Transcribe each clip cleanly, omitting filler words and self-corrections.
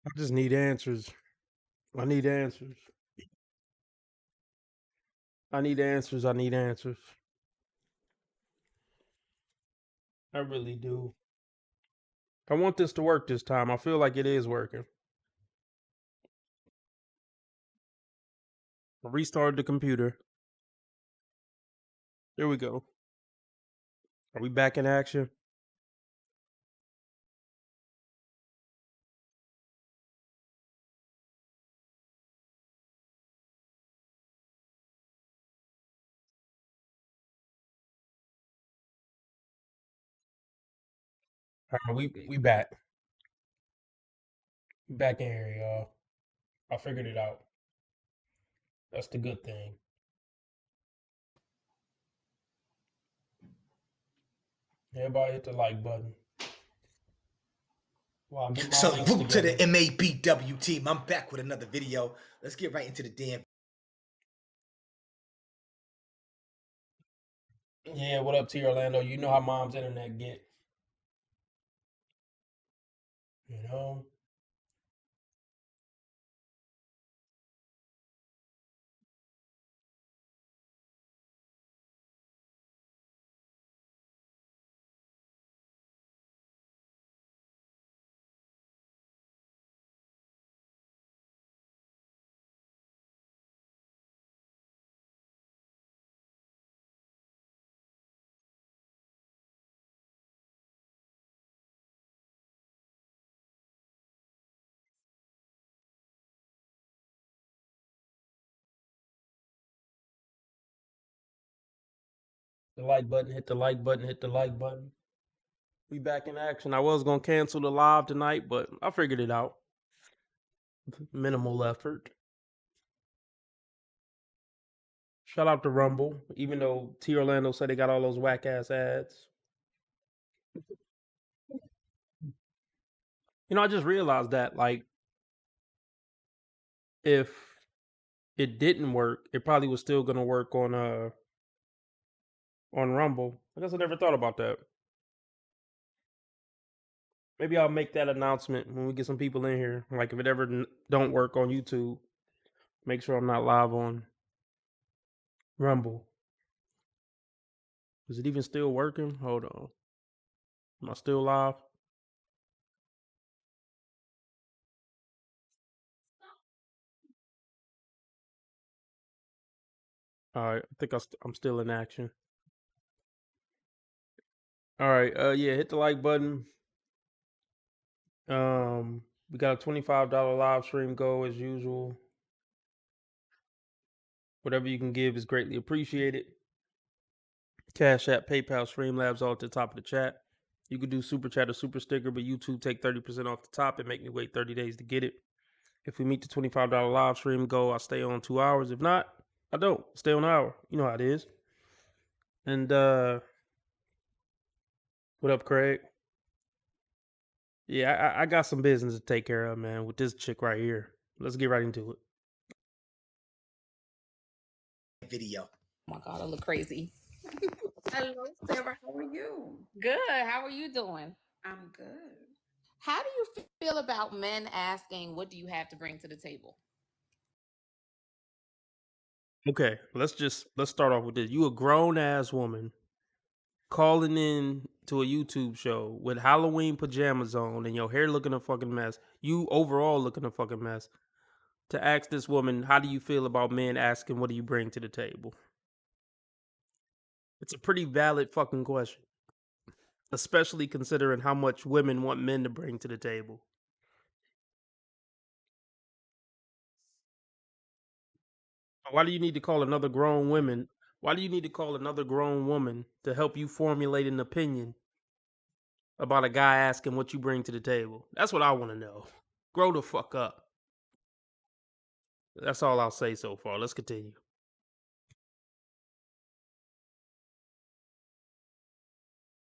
I just need answers. I need answers. I need answers. I need answers. I really do. I want this to work this time. I feel like it is working. I restarted the computer. There we go. Are we back in action? All right, we back. We back in here, y'all. I figured it out. That's the good thing. Everybody hit the like button. Well, I'll get my links Salute to the together. MABW team. I'm back with another video. Let's get right into the damn. Yeah, what up, T Orlando? You know how mom's internet get. You know? The like button, hit the like button, hit the like button. We back in action. I was gonna cancel the live tonight, but I figured it out. Minimal effort. Shout out to Rumble, even though T Orlando said they got all those whack ass ads. You know, I just realized that like if it didn't work, it probably was still gonna work on Rumble. I guess I never thought about that. Maybe I'll make that announcement when we get some people in here. Like if it ever don't work on YouTube, make sure I'm not live on Rumble. Is it even still working? Hold on. Am I still live? All right. I think I'm still in action. All right. Yeah. Hit the like button. We got a $25 live stream goal as usual. Whatever you can give is greatly appreciated. Cash App, PayPal, Streamlabs all at the top of the chat. You could do super chat or super sticker, but YouTube take 30% off the top and make me wait 30 days to get it. If we meet the $25 live stream goal, I stay on 2 hours. If not, I don't. Stay on an hour. You know how it is. And what up, Craig? Yeah, I got some business to take care of, man, with this chick right here. Let's get right into it. Video. Oh my God, I look crazy. Hello, Sarah. How are you? Good. How are you doing? I'm good. How do you feel about men asking, what do you have to bring to the table? Okay, let's start off with this. You a grown ass woman calling in to a YouTube show with Halloween pajamas on and your hair looking a fucking mess. You overall looking a fucking mess. To ask this woman, how do you feel about men asking, what do you bring to the table? It's a pretty valid fucking question, especially considering how much women want men to bring to the table. Why do you need to call another grown woman? Why do you need to call another grown woman to help you formulate an opinion about a guy asking what you bring to the table? That's what I want to know. Grow the fuck up. That's all I'll say so far. Let's continue.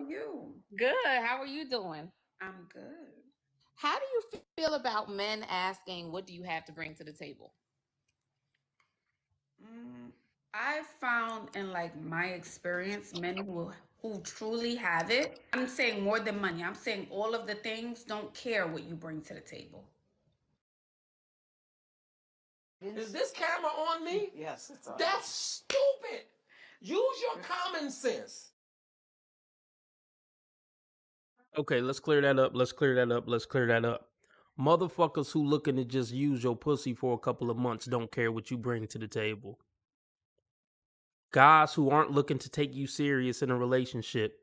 You? Good. How are you doing? I'm good. How do you feel about men asking, what do you have to bring to the table? I found in like my experience, men who truly have it. I'm saying more than money. I'm saying all of the things don't care what you bring to the table. Is this camera on me? Yes, it's on. That's stupid. Use your common sense. Okay, let's clear that up. Let's clear that up. Let's clear that up. Motherfuckers who looking to just use your pussy for a couple of months don't care what you bring to the table. Guys who aren't looking to take you serious in a relationship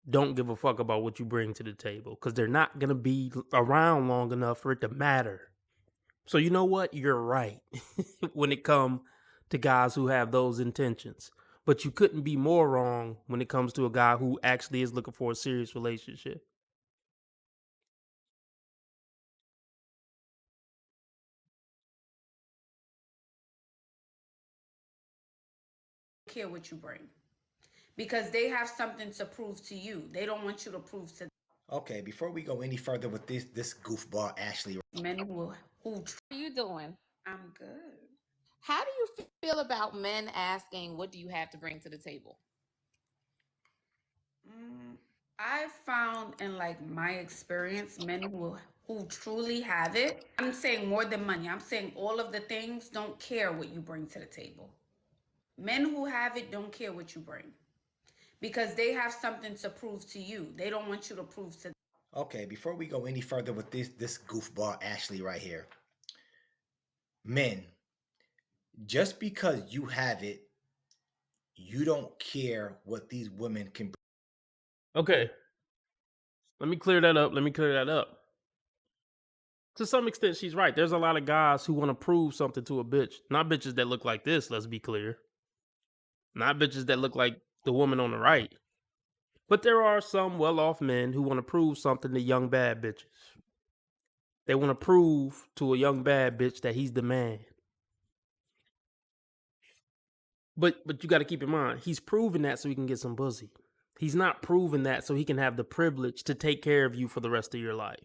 don't give a fuck about what you bring to the table because they're not going to be around long enough for it to matter. So you know what? You're right when it comes to guys who have those intentions. But you couldn't be more wrong when it comes to a guy who actually is looking for a serious relationship. Care what you bring, because they have something to prove to you. They don't want you to prove to Okay, before we go any further with this goofball Ashley. men who How are you doing? I'm good. How do you feel about men asking, what do you have to bring to the table? I found in like my experience, men who truly have it, I'm saying more than money, I'm saying all of the things, don't care what you bring to the table. Men who have it don't care what you bring, because they have something to prove to you. They don't want you to prove to them. Okay, before we go any further with this goofball Ashley right here. Men, just because you have it, you don't care what these women can. Okay, let me clear that up. To some extent, she's right. There's a lot of guys who want to prove something to a bitch. Not bitches that look like this, let's be clear. Not bitches that look like the woman on the right. But there are some well-off men who want to prove something to young bad bitches. They want to prove to a young bad bitch that he's the man. But you got to keep in mind, he's proving that so he can get some pussy. He's not proving that so he can have the privilege to take care of you for the rest of your life.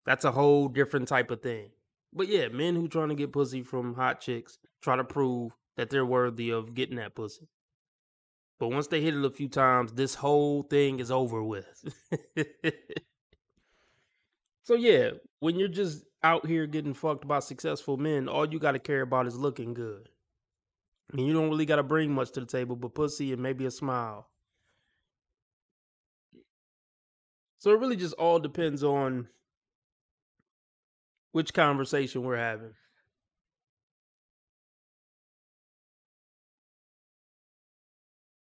That's a whole different type of thing. But yeah, men who trying to get pussy from hot chicks try to prove that they're worthy of getting that pussy. But once they hit it a few times, this whole thing is over with. So yeah, when you're just out here getting fucked by successful men, all you got to care about is looking good. I mean, you don't really got to bring much to the table but pussy and maybe a smile. So it really just all depends on which conversation we're having.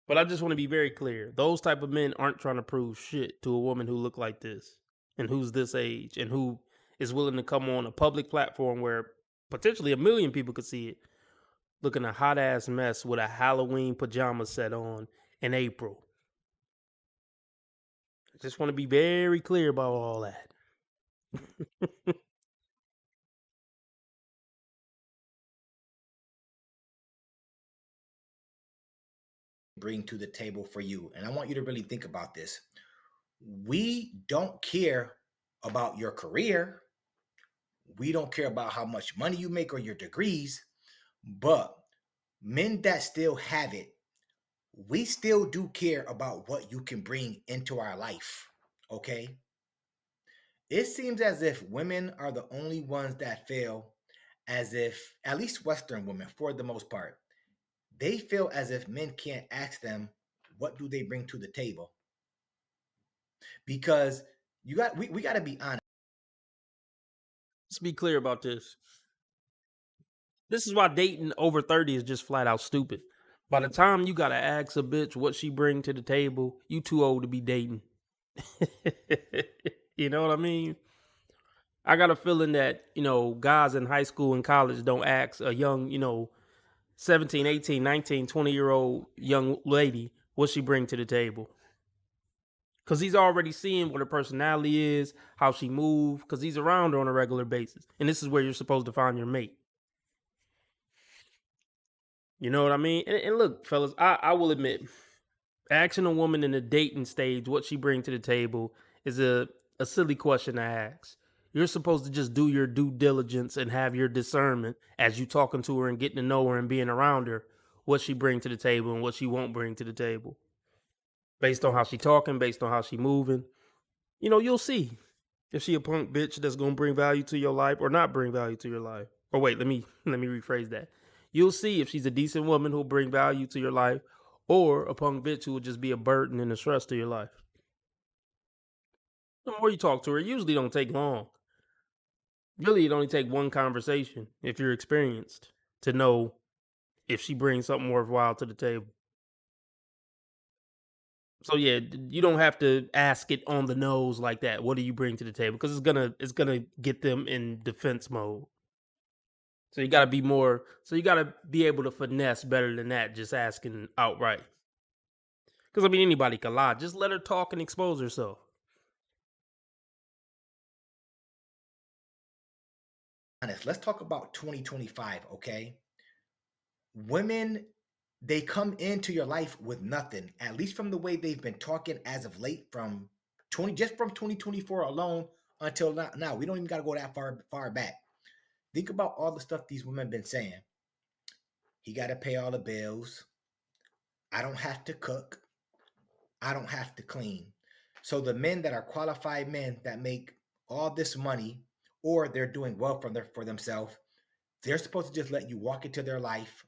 But I just want to be very clear. Those type of men aren't trying to prove shit to a woman who look like this and who's this age and who is willing to come on a public platform where potentially 1 million people could see it, looking a hot ass mess with a Halloween pajama set on in April. I just want to be very clear about all that. Bring to the table for you. And I want you to really think about this. We don't care about your career. We don't care about how much money you make or your degrees. But men that still have it, we still do care about what you can bring into our life. Okay? It seems as if women are the only ones that feel as if, at least Western women for the most part, they feel as if men can't ask them what do they bring to the table, because we got to be honest. Let's be clear about this. This is why dating over 30 is just flat out stupid. By the time you gotta ask a bitch what she bring to the table, you too old to be dating. You know what I mean? I got a feeling that, guys in high school and college don't ask a young, 17, 18, 19, 20-year-old young lady what she bring to the table. Because he's already seeing what her personality is, how she moves, because he's around her on a regular basis. And this is where you're supposed to find your mate. You know what I mean? And look, fellas, I will admit, asking a woman in the dating stage what she bring to the table is a silly question to ask. You're supposed to just do your due diligence and have your discernment as you talking to her and getting to know her and being around her, what she bring to the table and what she won't bring to the table. Based on how she talking, based on how she moving. You'll see if she a punk bitch that's going to bring value to your life or not bring value to your life. Or wait, let me rephrase that. You'll see if she's a decent woman who'll bring value to your life, or a punk bitch who will just be a burden and a stress to your life. The more you talk to her, it usually don't take long. Really, it only take one conversation if you're experienced to know if she brings something worthwhile to the table. So yeah, you don't have to ask it on the nose like that. What do you bring to the table? Because it's gonna get them in defense mode. So you gotta be more. So you gotta be able to finesse better than that. Just asking outright. Because I mean, anybody can lie. Just let her talk and expose herself. Honest, let's talk about 2025, okay? Women, they come into your life with nothing, at least from the way they've been talking as of late, from 2024 alone until now. We don't even got to go that far back. Think about all the stuff these women been saying. He got to pay all the bills. I don't have to cook. I don't have to clean. So the men that are qualified men that make all this money, or they're doing well for themselves, they're supposed to just let you walk into their life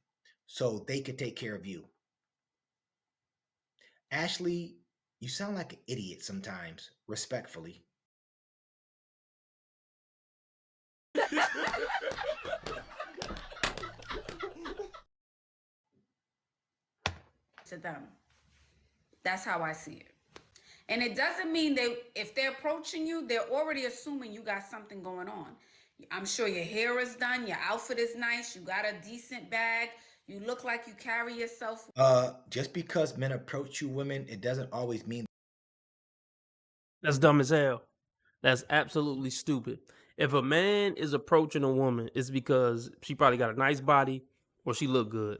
so they can take care of you. Ashley, you sound like an idiot sometimes, respectfully. To them. That's how I see it. And it doesn't mean if they're approaching you, they're already assuming you got something going on. I'm sure your hair is done, your outfit is nice, you got a decent bag, you look like you carry yourself. Just because men approach you, women, it doesn't always mean. That's dumb as hell. That's absolutely stupid. If a man is approaching a woman, it's because she probably got a nice body or she look good.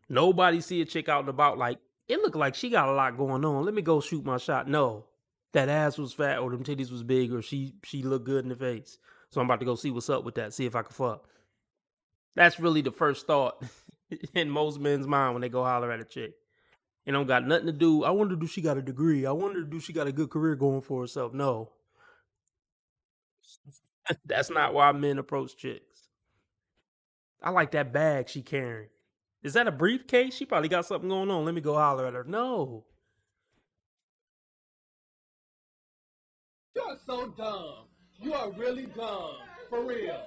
Nobody see a chick out and about like, it look like she got a lot going on. Let me go shoot my shot. No. That ass was fat or them titties was big or she looked good in the face. So I'm about to go see what's up with that, see if I can fuck. That's really the first thought in most men's mind when they go holler at a chick. It don't got nothing to do. I wonder, do she got a degree? I wonder, do she got a good career going for herself? No. That's not why men approach chicks. I like that bag she carrying. Is that a briefcase? She probably got something going on. Let me go holler at her. No. You're so dumb. You are really dumb. For real.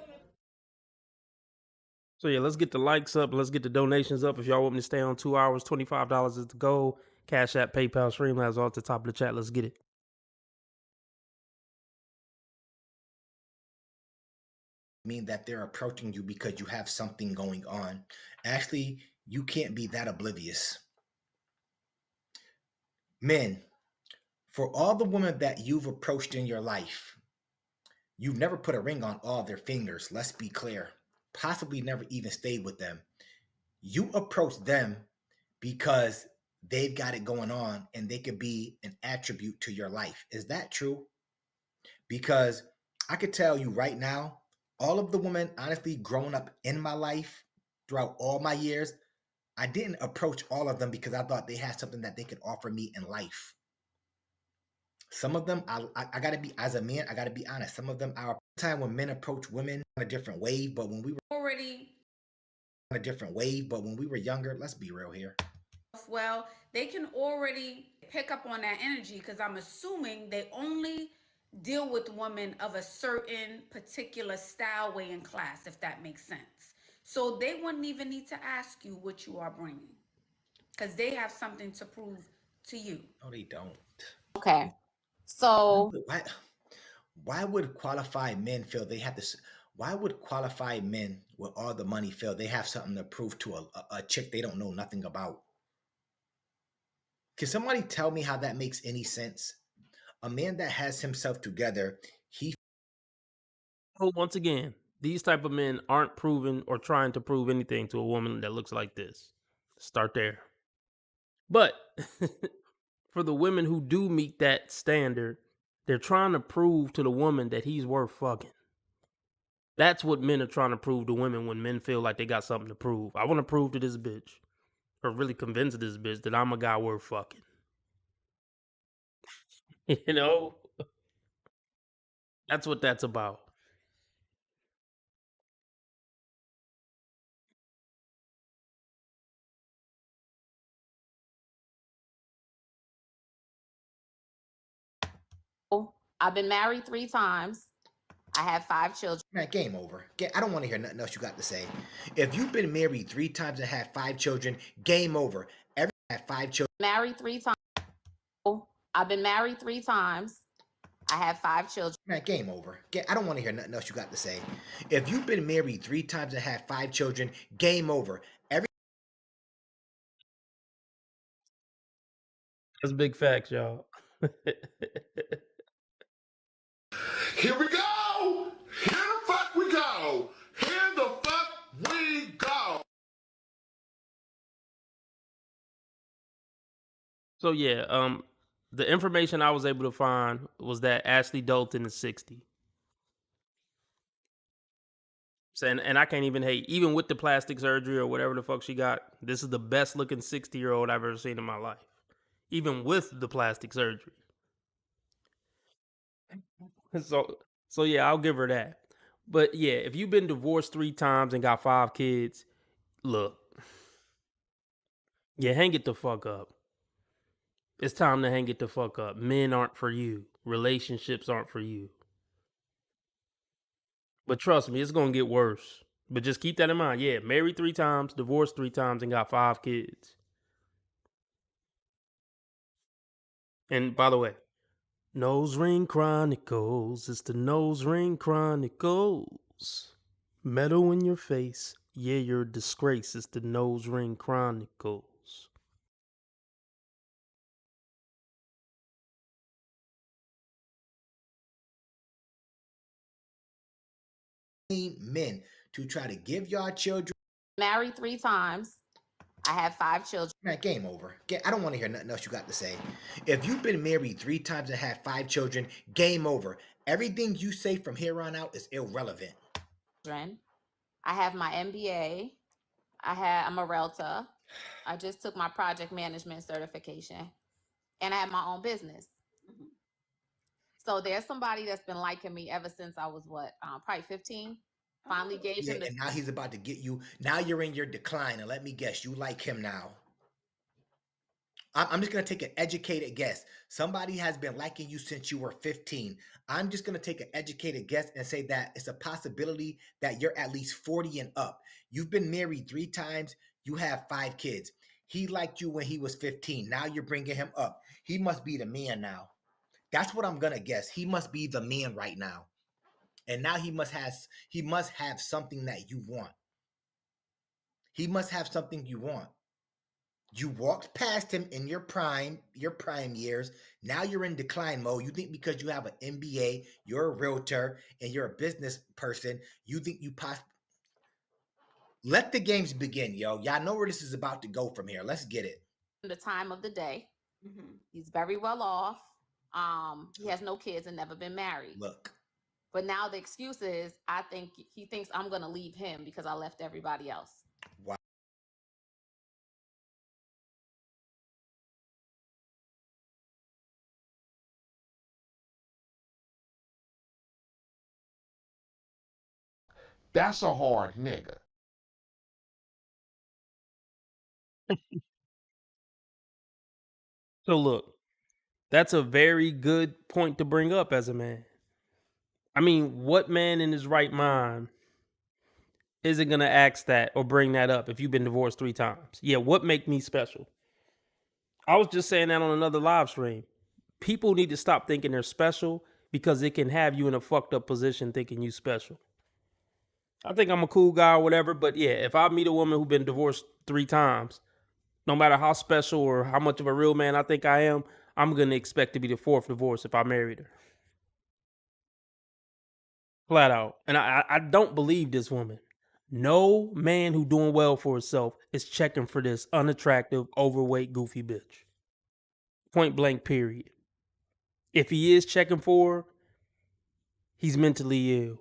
So yeah, let's get the likes up. Let's get the donations up. If y'all want me to stay on 2 hours, $25 is the goal. Cash App, PayPal, Streamlabs all at the top of the chat. Let's get it. Mean that they're approaching you because you have something going on. Ashley, you can't be that oblivious. Men, for all the women that you've approached in your life, you've never put a ring on all their fingers. Let's be clear. Possibly never even stayed with them. You approach them because they've got it going on and they could be an attribute to your life. Is that true? Because I could tell you right now, all of the women, honestly, growing up in my life throughout all my years, I didn't approach all of them because I thought they had something that they could offer me in life. Some of them, I gotta be, as a man, I gotta be honest. Some of them are time when men approach women on a different wave, but when we were Already on a different wave, but when we were younger, let's be real here. well, they can already pick up on that energy because I'm assuming they only deal with women of a certain particular style, way, and class, if that makes sense. So they wouldn't even need to ask you what you are bringing because they have something to prove to you. No, they don't. Okay. So Why would qualified men feel they have to? Why would qualified men with all the money feel they have something to prove to a chick they don't know nothing about? Can somebody tell me how that makes any sense? A man that has himself together, he Oh, once again, these type of men aren't proving or trying to prove anything to a woman that looks like this. Start there. But for the women who do meet that standard, they're trying to prove to the woman that he's worth fucking. That's what men are trying to prove to women when men feel like they got something to prove. I want to prove to this bitch, or really convince this bitch that I'm a guy worth fucking. You know? That's what that's about. I've been married 3 times. I have 5 children. Man, game over. I don't want to hear nothing else you got to say. If you've been married 3 times and had 5 children, game over. Every had 5 children. Married 3 times. I've been married 3 times. I have 5 children. Man, game over. I don't want to hear nothing else you got to say. If you've been married 3 times and had 5 children, game over. That's big facts, y'all. Here we go. Here the fuck we go. Here the fuck we go. So yeah, the information I was able to find was that Ashley Dalton is 60. And I can't even hate, even with the plastic surgery or whatever the fuck she got, this is the best looking 60-year-old I've ever seen in my life. Even with the plastic surgery. So yeah, I'll give her that. But yeah, if you've been divorced 3 times and got 5 kids, look. Yeah, hang it the fuck up. It's time to hang it the fuck up. Men aren't for you. Relationships aren't for you. But trust me, it's gonna get worse. But just keep that in mind. Yeah, married 3 times, divorced 3 times, and got 5 kids. And by the way, Nose Ring Chronicles. It's the Nose Ring Chronicles. Metal in your face. Yeah, you're a disgrace. It's the Nose Ring Chronicles. Men to try to give y'all children. Married 3 times. I have 5 children. Man, game over. I don't want to hear nothing else you got to say. If you've been married 3 times and had 5 children, game over. Everything you say from here on out is irrelevant. I have my MBA. I'm a realtor. I just took my project management certification. And I have my own business. So there's somebody that's been liking me ever since I was probably 15. Finally gave him and now he's about to get you. Now you're in your decline, and let me guess, you like him now. I'm just going to take an educated guess. Somebody has been liking you since you were 15. I'm just going to take an educated guess and say that it's a possibility that you're at least 40 and up. You've been married 3 times. You have 5 kids. He liked you when he was 15. Now you're bringing him up. He must be the man now. That's what I'm going to guess. He must be the man right now. And now he must have something that you want. He must have something you want. You walked past him in your prime years. Now you're in decline mode. You think because you have an MBA, you're a realtor, and you're a business person, you think you possibly... Let the games begin, yo. Y'all know where this is about to go from here. Let's get it. The time of the day. Mm-hmm. He's very well off. He has no kids and never been married. Look. But now the excuse is, he thinks I'm going to leave him because I left everybody else. Wow. That's a hard nigga. So look, that's a very good point to bring up as a man. I mean, what man in his right mind isn't going to ask that or bring that up if you've been divorced 3 times? Yeah, what make me special? I was just saying that on another live stream. People need to stop thinking they're special because it can have you in a fucked up position thinking you special. I think I'm a cool guy or whatever, but yeah, if I meet a woman who's been divorced 3 times, no matter how special or how much of a real man I think I am, I'm going to expect to be the 4th divorce if I married her. Flat out. And I don't believe this woman. No man who doing well for himself is checking for this unattractive, overweight, goofy bitch. Point blank, period. If he is checking for her, he's mentally ill.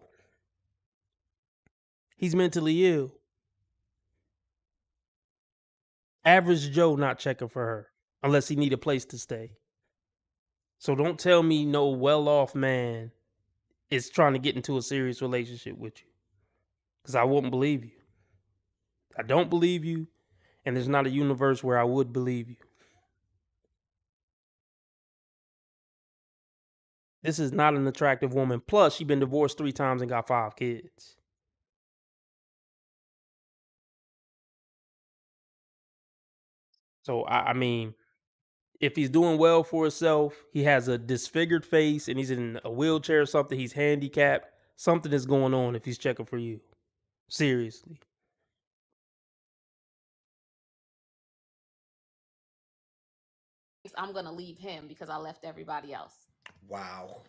He's mentally ill. Average Joe not checking for her unless he need a place to stay. So don't tell me no well-off man is trying to get into a serious relationship with you, because I wouldn't believe you. I don't believe you, and there's not a universe where I would believe you. This is not an attractive woman. Plus, she been divorced 3 times and got 5 kids. So, I mean, if he's doing well for himself, he has a disfigured face and he's in a wheelchair or something, he's handicapped, something is going on if he's checking for you. Seriously. I'm gonna leave him because I left everybody else. Wow.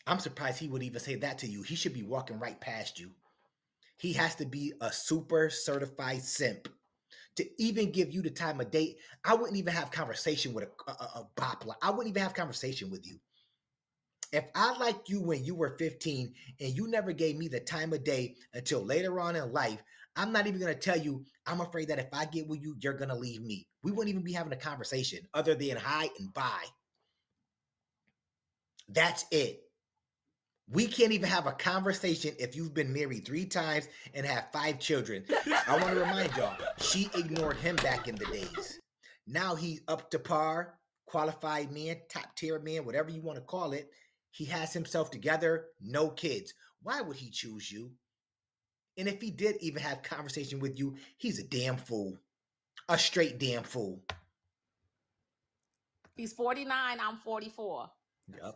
I'm surprised he would even say that to you. He should be walking right past you. He has to be a super certified simp to even give you the time of day. I wouldn't even have conversation with a bop. I wouldn't even have conversation with you. If I liked you when you were 15 and you never gave me the time of day until later on in life, I'm not even going to tell you, I'm afraid that if I get with you, you're going to leave me. We wouldn't even be having a conversation other than hi and bye. That's it. We can't even have a conversation if you've been married 3 times and have 5 children. I want to remind y'all, she ignored him back in the days. Now he's up to par, qualified man, top tier man, whatever you want to call it. He has himself together, no kids. Why would he choose you? And if he did even have conversation with you, he's a damn fool. A straight damn fool. He's 49, I'm 44. Yep.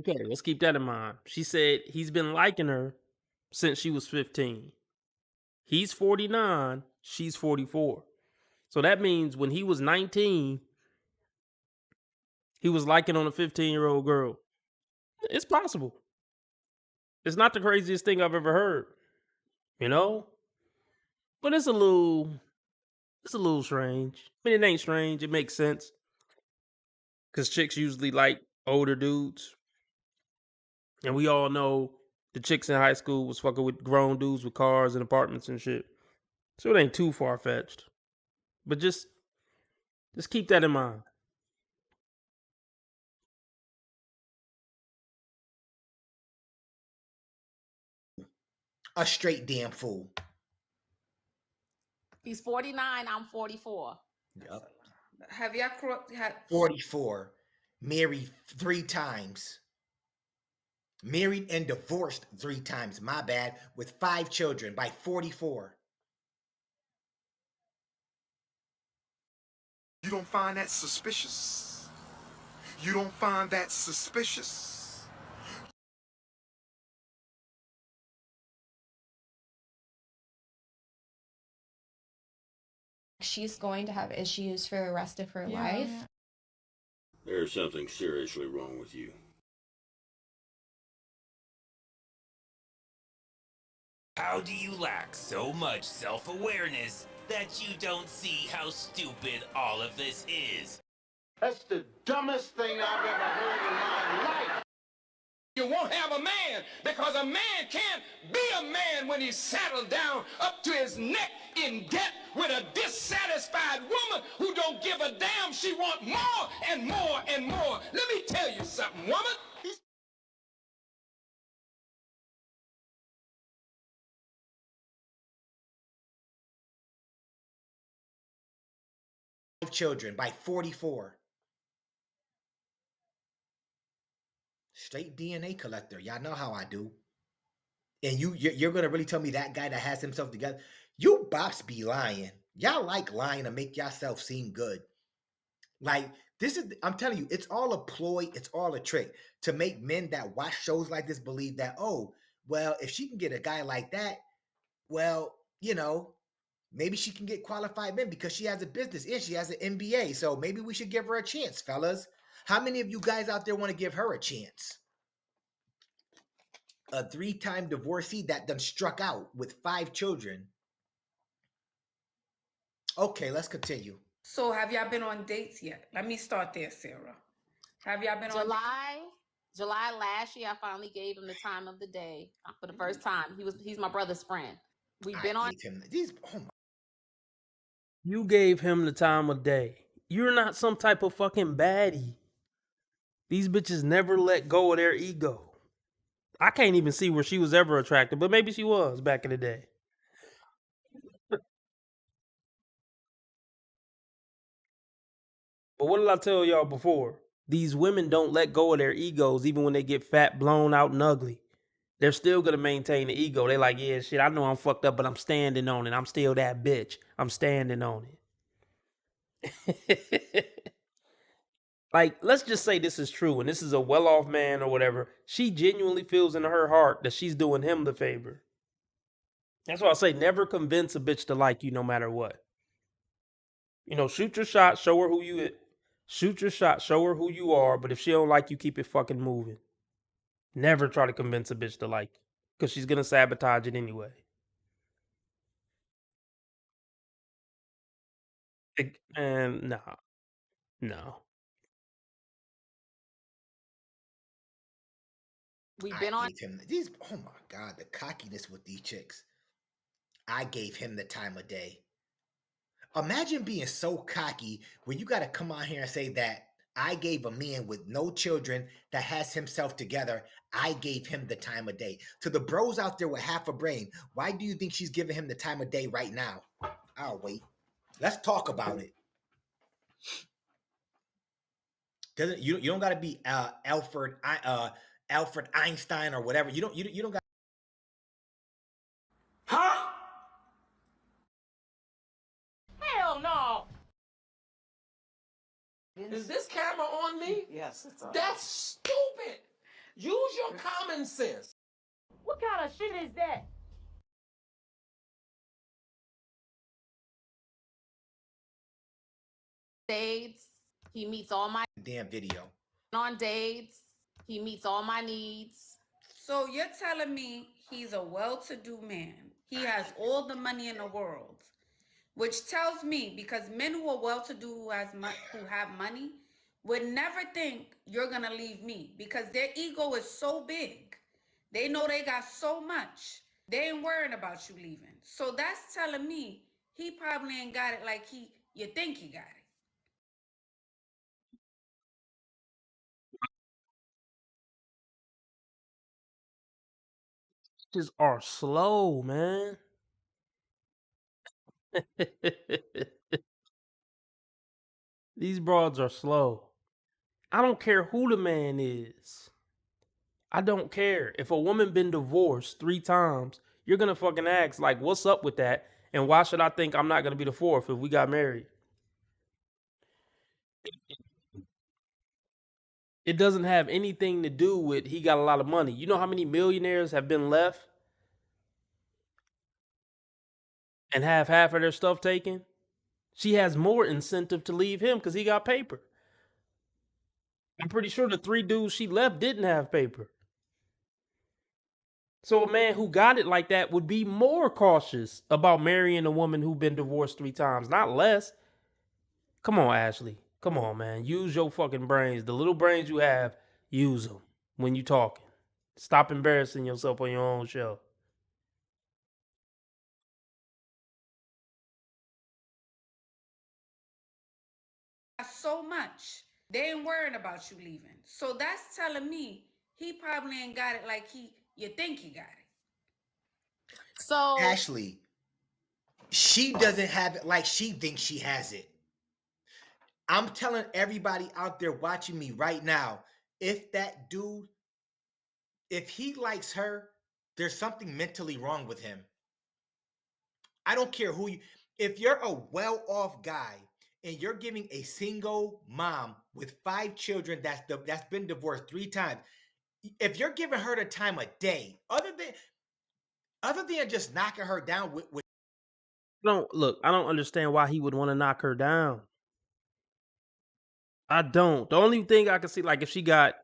Okay, let's keep that in mind. She said he's been liking her since she was 15. He's 49, she's 44. So that means when he was 19, he was liking on a 15-year-old girl. It's possible. It's not the craziest thing I've ever heard, you know? But it's a little strange. I mean, it ain't strange. It makes sense. Because chicks usually like older dudes. And we all know the chicks in high school was fucking with grown dudes with cars and apartments and shit. So it ain't too far-fetched. But just keep that in mind. A straight damn fool. He's 49, I'm 44. Yep. Have y'all had 44. Married 3 times. Married and divorced 3 times, my bad, with 5 children by 44. You don't find that suspicious? You don't find that suspicious? She's going to have issues for the rest of her life. There's something seriously wrong with you. How do you lack so much self-awareness that you don't see how stupid all of this is? That's the dumbest thing I've ever heard in my life. You won't have a man because a man can't be a man when he's saddled down up to his neck in debt with a dissatisfied woman who don't give a damn. She want more and more and more. Let me tell you something, woman. Children by 44. Straight DNA collector. Y'all know how I do. And you're gonna really tell me that guy that has himself together? You bops be lying. Y'all like lying to make yourself seem good. Like this is, I'm telling you, it's all a ploy. It's all a trick to make men that watch shows like this believe that, oh, well, if she can get a guy like that, well, you know, maybe she can get qualified men because she has a business and she has an MBA. So maybe we should give her a chance, fellas. How many of you guys out there want to give her a chance? A 3-time divorcee that done struck out with 5 children. Okay, let's continue. So have y'all been on dates yet? Let me start there, Sarah. Have y'all been on July last year, I finally gave him the time of the day for the first time. He's my brother's friend. We've been on. You gave him the time of day. You're not some type of fucking baddie. These bitches never let go of their ego. I can't even see where she was ever attractive, but maybe she was back in the day. But what did I tell y'all before? these women don't let go of their egos even when they get fat, blown out, and ugly. They're still gonna maintain the ego. They like, yeah, shit, I know I'm fucked up, but I'm standing on it. I'm still that bitch. I'm standing on it. Like, let's just say this is true, and this is a well-off man or whatever. She genuinely feels in her heart that she's doing him the favor. That's why I say never convince a bitch to like you no matter what. You know, shoot your shot, show her who you shoot your shot, show her who you are, but if she don't like you, keep it fucking moving. Never try to convince a bitch to like you, because she's gonna sabotage it anyway. And no. We've been on gave him these. Oh my God, the cockiness with these chicks. I gave him the time of day. Imagine being so cocky when you got to come out here and say that I gave a man with no children that has himself together. I gave him the time of day. To the bros out there with half a brain, why do you think she's giving him the time of day right now? I'll wait. Let's talk about it. Doesn't you don't got to be Alfred Einstein or whatever. You don't got. Huh? Hell no. Is this camera on me? Yes, it's on. That's stupid. Use your common sense. What kind of shit is that? dates. He meets all my Damn video. on dates. He meets all my needs. So you're telling me he's a well-to-do man. He has all the money in the world, which tells me because men who are well-to-do who have money would never think you're gonna leave me because their ego is so big. They know they got so much. They ain't worrying about you leaving. So that's telling me he probably ain't got it like you think he got it. Just are slow, man. These broads are slow. I don't care who the man is. I don't care. If a woman been divorced 3 times, you're gonna fucking ask, like, what's up with that? And why should I think I'm not gonna be the 4th if we got married? It doesn't have anything to do with he got a lot of money. You know how many millionaires have been left and have half of their stuff taken? She has more incentive to leave him because he got paper. I'm pretty sure the 3 dudes she left didn't have paper. So a man who got it like that would be more cautious about marrying a woman who's been divorced 3 times, not less. Come on, Ashley. Come on, man. Use your fucking brains. The little brains you have, use them when you talking. Stop embarrassing yourself on your own show. So much. They ain't worrying about you leaving. So that's telling me he probably ain't got it like you think he got it. So Ashley, she doesn't have it like she thinks she has it. I'm telling everybody out there watching me right now, if that dude, if he likes her, there's something mentally wrong with him. I don't care who you, if you're a well-off guy and you're giving a single mom with 5 children that's been divorced 3 times, if you're giving her the time of day, other than just knocking her down with I don't understand why he would want to knock her down. I don't. The only thing I can see, like, if she got,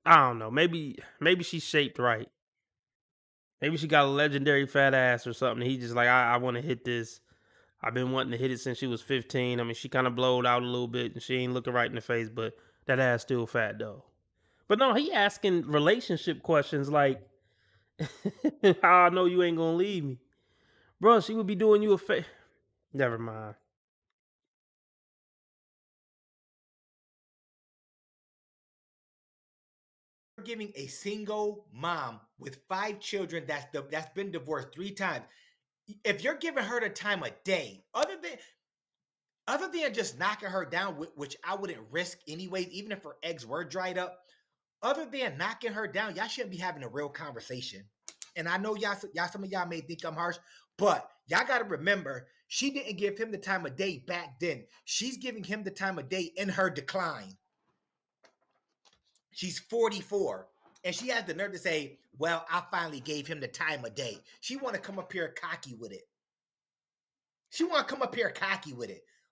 I don't know, maybe she's shaped right. Maybe she got a legendary fat ass or something. He just like, I want to hit this. I've been wanting to hit it since she was 15. I mean, she kind of blowed out a little bit and she ain't looking right in the face, but that ass still fat though. But no, he asking relationship questions like, how I know you ain't gonna leave me. Bro, she would be doing you a favor. Never mind. giving a single mom with 5 children that's been divorced 3 times, if you're giving her the time of day, other than Other than just knocking her down, which I wouldn't risk anyways, even if her eggs were dried up. Other than knocking her down, y'all shouldn't be having a real conversation. And I know y'all, some of y'all may think I'm harsh, but y'all got to remember, she didn't give him the time of day back then. She's giving him the time of day in her decline. She's 44, and she has the nerve to say, well, I finally gave him the time of day. She want to come up here cocky with it.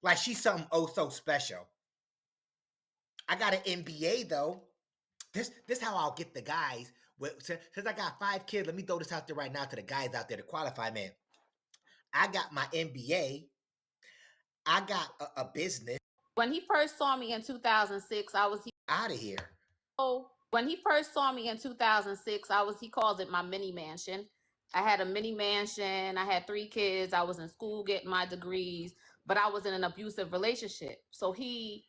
Like she's something oh so special. I got an MBA though. This how I'll get the guys. Since I got 5 kids, let me throw this out there right now to the guys out there, the qualified man. I got my MBA. I got a business. When he first saw me in 2006, I was out of here. Oh, when he first saw me in 2006, he calls it my mini mansion. I had a mini mansion. I had 3 kids. I was in school getting my degrees, but I was in an abusive relationship. So Why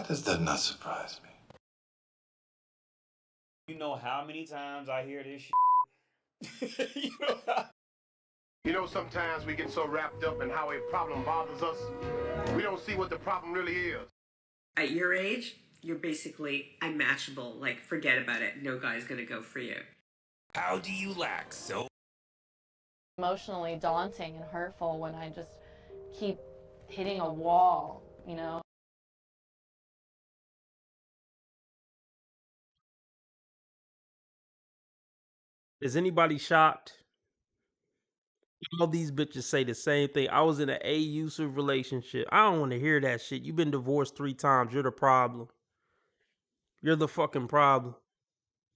does that not surprise me? You know how many times I hear this shit? You know, sometimes we get so wrapped up in how a problem bothers us, we don't see what the problem really is. At your age, you're basically unmatchable. Like, forget about it. No guy's gonna go for you. How do you lack so emotionally daunting and hurtful when I just keep hitting a wall, you know? Is anybody shocked? All these bitches say the same thing. I was in an abusive relationship. I don't want to hear that shit. You've been divorced 3 times. You're the problem. You're the fucking problem.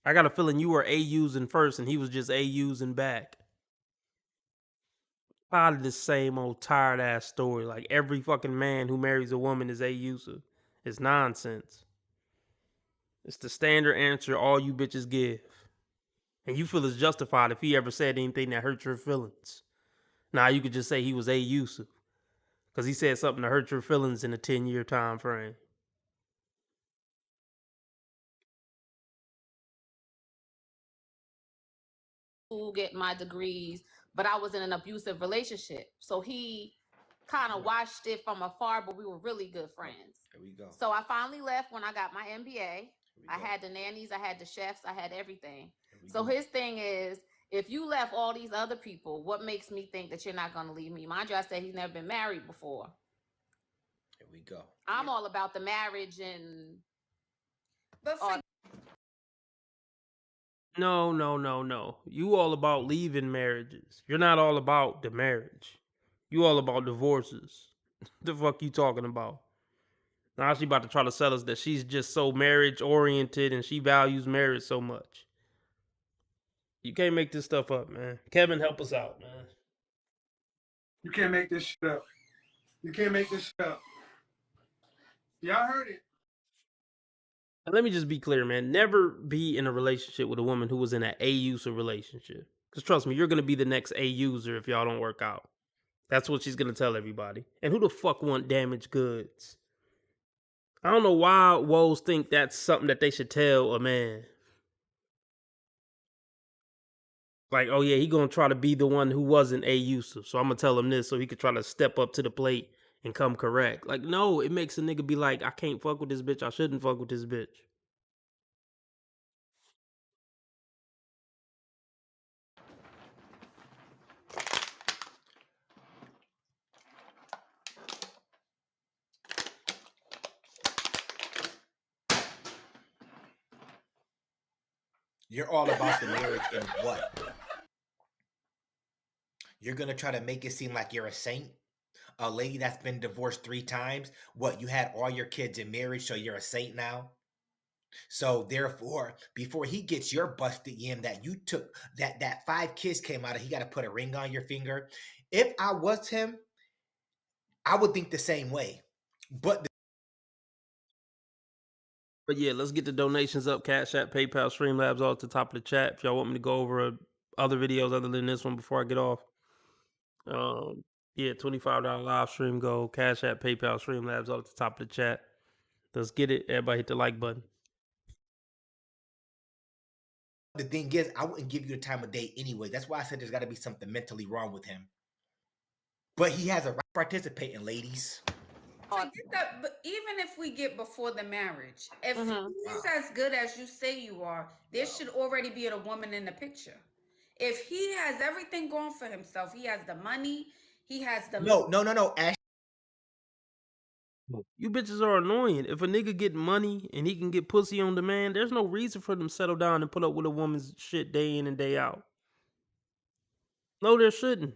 I got a feeling you were a-using first and he was just a-using back. Tired of this same old tired ass story. Like every fucking man who marries a woman is a-user. It's nonsense. It's the standard answer all you bitches give. And you feel it's justified if he ever said anything that hurt your feelings. Now you could just say he was a-user. Because he said something to hurt your feelings in a 10-year time frame. school getting my degrees, but I was in an abusive relationship. So he kind of watched it from afar, but we were really good friends. Here we go. So I finally left when I got my MBA. I had the nannies, I had the chefs, I had everything. So his thing is, if you left all these other people, what makes me think that you're not going to leave me? Mind you, I said he's never been married before. Here we go. I'm all about the marriage and... But No. You all about leaving marriages. You're not all about the marriage. You all about divorces. The fuck you talking about? Now she about to try to sell us that she's just so marriage oriented and she values marriage so much. You can't make this stuff up, man. Kevin, help us out, man. You can't make this shit up. You can't make this shit up. Y'all heard it. And let me just be clear, man. Never be in a relationship with a woman who was in an A-user relationship. Because trust me, you're going to be the next A-user if y'all don't work out. That's what she's going to tell everybody. And who the fuck want damaged goods? I don't know why woes think that's something that they should tell a man. Like, oh yeah, he gonna try to be the one who wasn't a-user. So I'm gonna tell him this so he could try to step up to the plate and come correct. Like, no, it makes a nigga be like, I can't fuck with this bitch. I shouldn't fuck with this bitch. You're all about the marriage and what? You're going to try to make it seem like you're a saint? A lady that's been divorced 3 times? What, you had all your kids in marriage, so you're a saint now? So therefore, before he gets your busted in that you took, that 5 kids came out of, he got to put a ring on your finger. If I was him, I would think the same way. But yeah, let's get the donations up. Cash App, PayPal, Streamlabs, all at the top of the chat. If y'all want me to go over other videos other than this one before I get off. Yeah, $25 live stream go. Cash App, PayPal, Streamlabs, all at the top of the chat. Let's get it. Everybody hit the like button. the thing is, I wouldn't give you the time of day anyway. That's why I said there's got to be something mentally wrong with him. But he has a right to participate in, ladies. I get that, but even if we get before the marriage, if he's as good as you say you are, there should already be a woman in the picture. If he has everything going for himself, he has the money, he has the No. Ash, You bitches are annoying. If a nigga get money and he can get pussy on demand, there's no reason for them to settle down and put up with a woman's shit day in and day out. No, there shouldn't.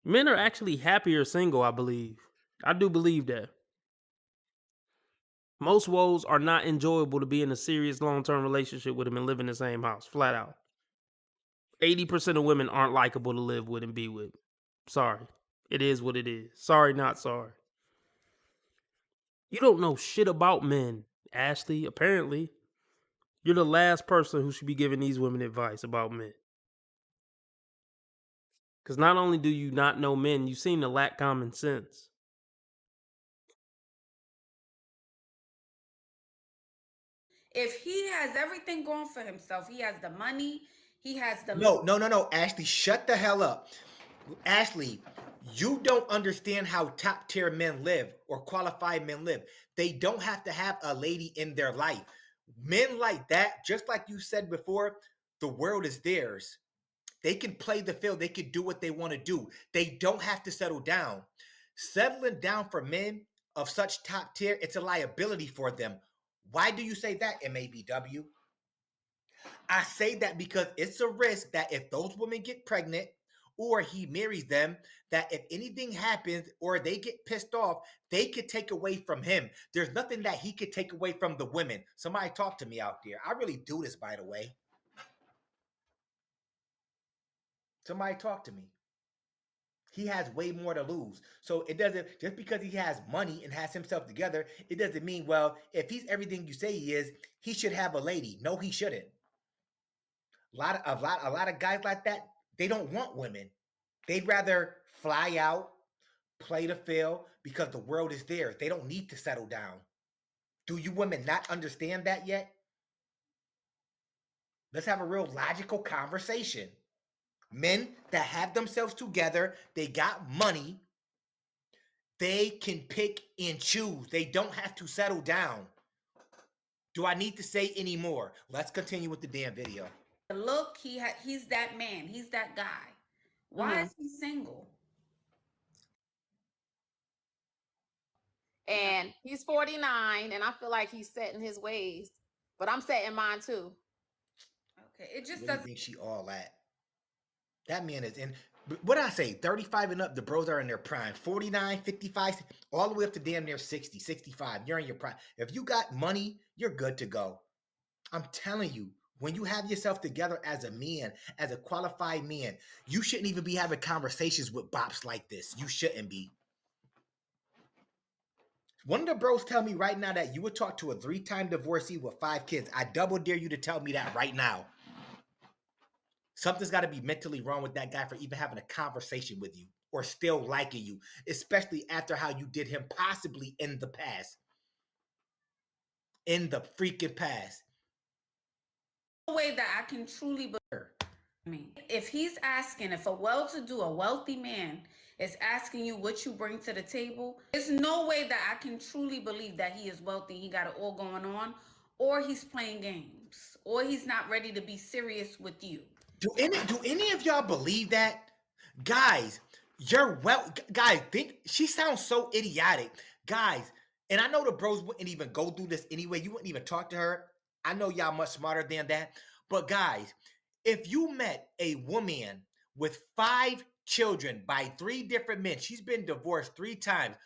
Men are actually happier single, I believe. I do believe that. Most woes are not enjoyable to be in a serious long-term relationship with him and live in the same house, flat out. 80% of women aren't likable to live with and be with. Sorry. It is what it is. Sorry, not sorry. You don't know shit about men, Ashley, apparently. You're the last person who should be giving these women advice about men. Because not only do you not know men, you seem to lack common sense. if he has everything going for himself, he has the money, he has the No. Ashley, shut the hell up. Ashley, you don't understand how top tier men live or qualified men live. They don't have to have a lady in their life. Men like that, just like you said before, the world is theirs. They can play the field. They can do what they want to do. They don't have to settle down. Settling down for men of such top tier, it's a liability for them. Why do you say that, MABW? I say that because it's a risk that if those women get pregnant or he marries them, that if anything happens or they get pissed off, they could take away from him. There's nothing that he could take away from the women. Somebody talk to me out there. I really do this, by the way. Somebody talk to me. He has way more to lose. So it doesn't, just because he has money and has himself together, it doesn't mean, well, if he's everything you say he is, he should have a lady. No, he shouldn't. A lot of guys like that, they don't want women. They'd rather fly out, play the field, because the world is theirs. They don't need to settle down. Do you women not understand that yet? Let's have a real logical conversation. Men that have themselves together, they got money, they can pick and choose. They don't have to settle down. Do I need to say any more? Let's continue with the damn video. look, he's that man, he's that guy. Why is he single? And he's 49, and I feel like he's set in his ways, but I'm set in mine too. Okay, it just Really doesn't. think she all that. That man is in. What did I say? 35 and up, the bros are in their prime. 49, 55, all the way up to damn near 60, 65. You're in your prime. If you got money, you're good to go. I'm telling you, when you have yourself together as a man, as a qualified man, you shouldn't even be having conversations with bops like this. You shouldn't be. One of the bros tell me right now that you would talk to a 3-time divorcee with 5 kids. I double dare you to tell me that right now. Something's got to be mentally wrong with that guy for even having a conversation with you or still liking you, especially after how you did him possibly in the past. In the freaking past. No way that I can truly believe. If he's asking, if a well-to-do, a wealthy man is asking you what you bring to the table, there's no way that I can truly believe that he is wealthy, he got it all going on, or he's playing games, or he's not ready to be serious with you. Do any of y'all believe that? Guys, think she sounds so idiotic. Guys, and I know the bros wouldn't even go through this anyway. You wouldn't even talk to her. I know y'all much smarter than that. But guys, if you met a woman with 5 children by 3 different men, she's been divorced 3 times.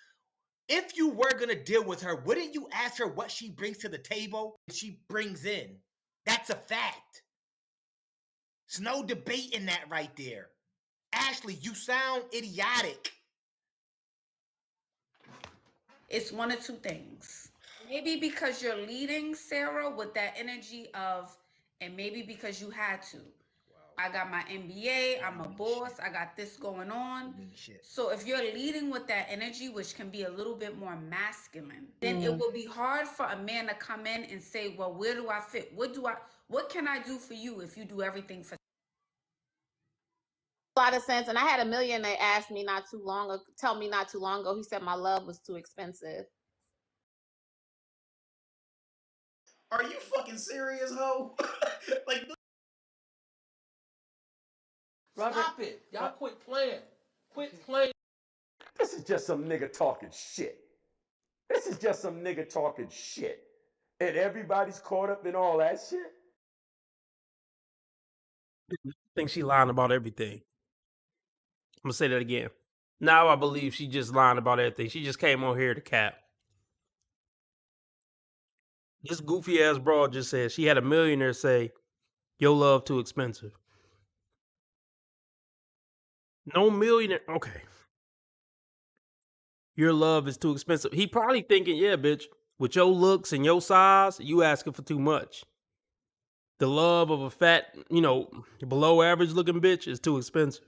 If you were going to deal with her, wouldn't you ask her what she brings to the table? She brings in. That's a fact. There's no debate in that right there. Ashley, you sound idiotic. It's one of 2 things. Maybe because you're leading, Sarah, with that energy of, and maybe because you had to. I got my MBA, I'm a boss, I got this going on. So if you're leading with that energy, which can be a little bit more masculine, then it will be hard for a man to come in and say, well, where do I fit? What can I do for you if you do everything for A lot of sense. And I had a millionaire ask me tell me not too long ago. He said my love was too expensive. Are you fucking serious, ho? Like, Robert, Stop it. Y'all quit playing. Quit playing. this is just some nigga talking shit. This is just some nigga talking shit. And everybody's caught up in all that shit. I think she lying about everything. I'm gonna say that again. Now I believe she just lying about everything. She just came on here to cap. This goofy ass broad just said she had a millionaire say, "Your love too expensive." No millionaire. Okay. Your love is too expensive. He probably thinking, yeah, bitch, with your looks and your size, you asking for too much. The love of a fat, below average looking bitch is too expensive.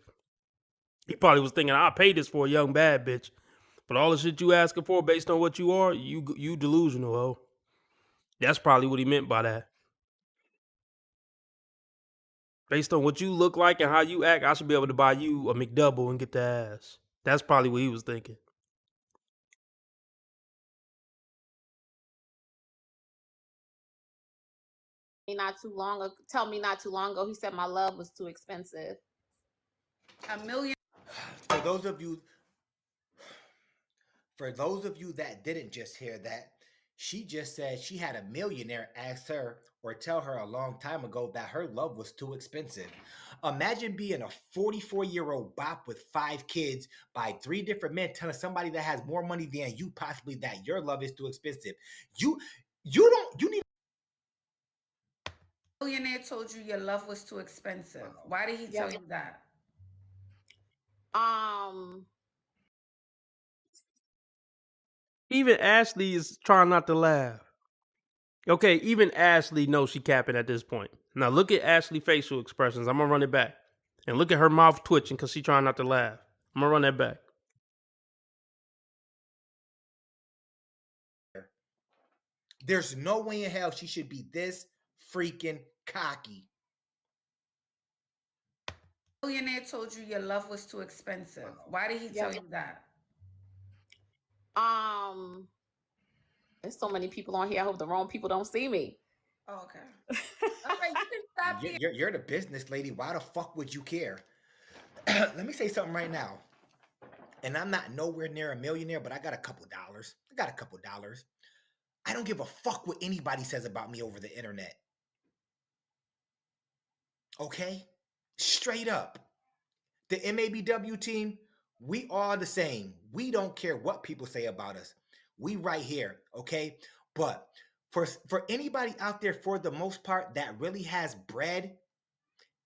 He probably was thinking, I'll pay this for a young bad bitch. But all the shit you asking for based on what you are, you delusional, ho. That's probably what he meant by that. Based on what you look like and how you act, I should be able to buy you a McDouble and get the ass. That's probably what he was thinking. Tell me not too long ago. He said my love was too expensive. $1 million. For those of you that didn't just hear that, she just said she had a millionaire ask her or tell her a long time ago that her love was too expensive. Imagine being a 44-year-old bop with 5 kids by 3 different men telling somebody that has more money than you possibly that your love is too expensive. You need. Millionaire told you your love was too expensive. Why did he tell you that? Even Ashley is trying not to laugh. Okay, even Ashley knows she capping at this point. Now look at Ashley's facial expressions. I'm gonna run it back. And look at her mouth twitching because she trying not to laugh. I'm gonna run that back. There's no way in hell she should be this freaking cocky. Millionaire told you your love was too expensive. Why did he tell you that? There's so many people on here. I hope the wrong people don't see me. Oh, okay. All right, you can stop here. You're the business lady. Why the fuck would you care? Let me say something right now. And I'm not nowhere near a millionaire, but I got a couple dollars. I don't give a fuck what anybody says about me over the internet. Okay? Straight up. The MABW team, we are the same. We don't care what people say about us. We right here, okay? But for anybody out there, for the most part, that really has bread,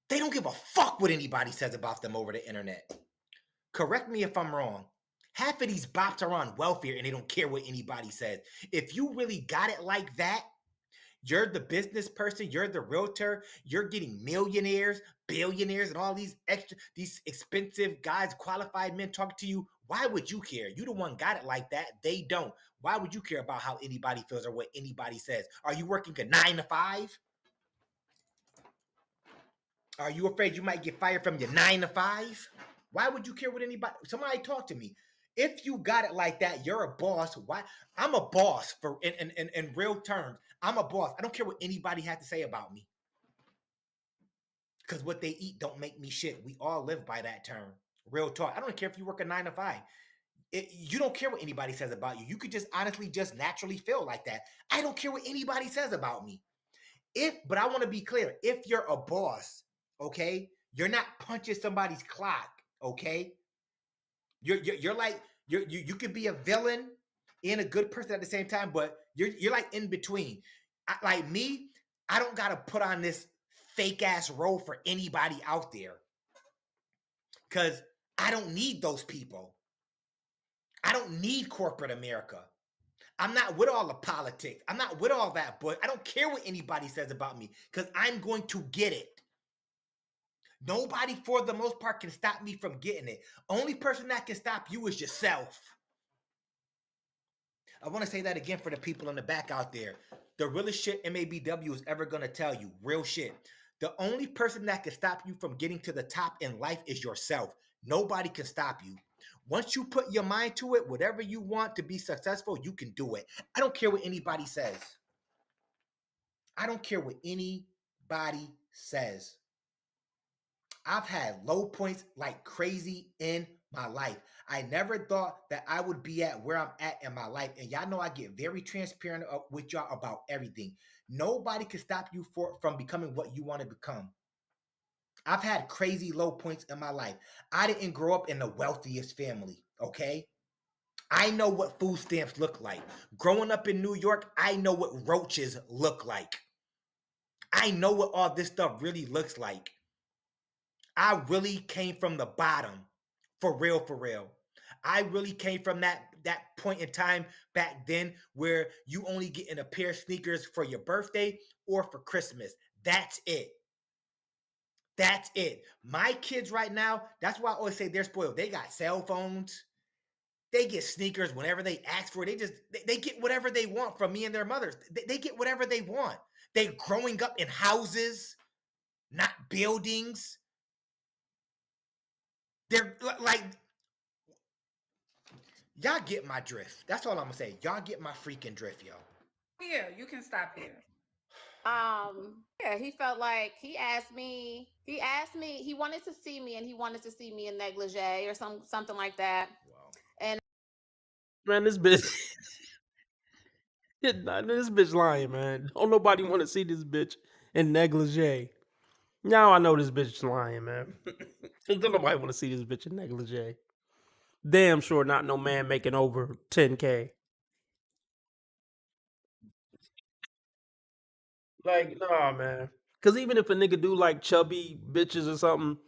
they don't give a fuck what anybody says about them over the internet. Correct me if I'm wrong. Half of these bots are on welfare and they don't care what anybody says. If you really got it like that, you're the business person, you're the realtor, you're getting millionaires, billionaires, and all these expensive guys, qualified men talking to you. Why would you care? You the one got it like that. They don't. Why would you care about how anybody feels or what anybody says? Are you working a 9 to 5? Are you afraid you might get fired from your 9 to 5? Why would you care what anybody? Somebody talk to me. If you got it like that, you're a boss. Why? I'm a boss for in real terms. I'm a boss. I don't care what anybody has to say about me. Because what they eat don't make me shit. We all live by that term. Real talk. I don't care if you work a 9 to 5. You don't care what anybody says about you. You could just honestly just naturally feel like that. I don't care what anybody says about me. But I want to be clear. If you're a boss, okay, you're not punching somebody's clock, okay? You're like you could be a villain and a good person at the same time, but you're like in between. Like me, I don't gotta put on this fake ass role for anybody out there, because I don't need those people. I don't need corporate America. I'm not with all the politics. I'm not with all that, but I don't care what anybody says about me, because I'm going to get it. Nobody, for the most part, can stop me from getting it. Only person that can stop you is yourself. I want to say that again for the people in the back out there. The realest shit MABW is ever going to tell you. Real shit. The only person that can stop you from getting to the top in life is yourself. Nobody can stop you. Once you put your mind to it, whatever you want to be successful, you can do it. I don't care what anybody says. I don't care what anybody says. I've had low points like crazy in my life. I never thought that I would be at where I'm at in my life. And y'all know I get very transparent with y'all about everything. Nobody can stop you from becoming what you want to become. I've had crazy low points in my life. I didn't grow up in the wealthiest family, okay? I know what food stamps look like. Growing up in New York, I know what roaches look like. I know what all this stuff really looks like. I really came from the bottom, for real, for real. I really came from that point in time back then where you only getting a pair of sneakers for your birthday or for Christmas. That's it. That's it. My kids right now, that's why I always say they're spoiled. They got cell phones. They get sneakers whenever they ask for it. They get whatever they want from me and their mothers. They get whatever they want. They're growing up in houses, not buildings. They're like, y'all get my drift. That's all I'm gonna say. Y'all get my freaking drift, yo. Here, you can stop here. Yeah, he felt like he asked me, he wanted to see me and he wanted to see me in negligee or something like that. Wow. And Man, this bitch. This bitch lying, man. Don't nobody want to see this bitch in negligee. Now I know this bitch is lying, man. Don't nobody want to see this bitch in negligee. Damn sure not no man making over 10K. Like, nah, man. Because even if a nigga do like chubby bitches or something,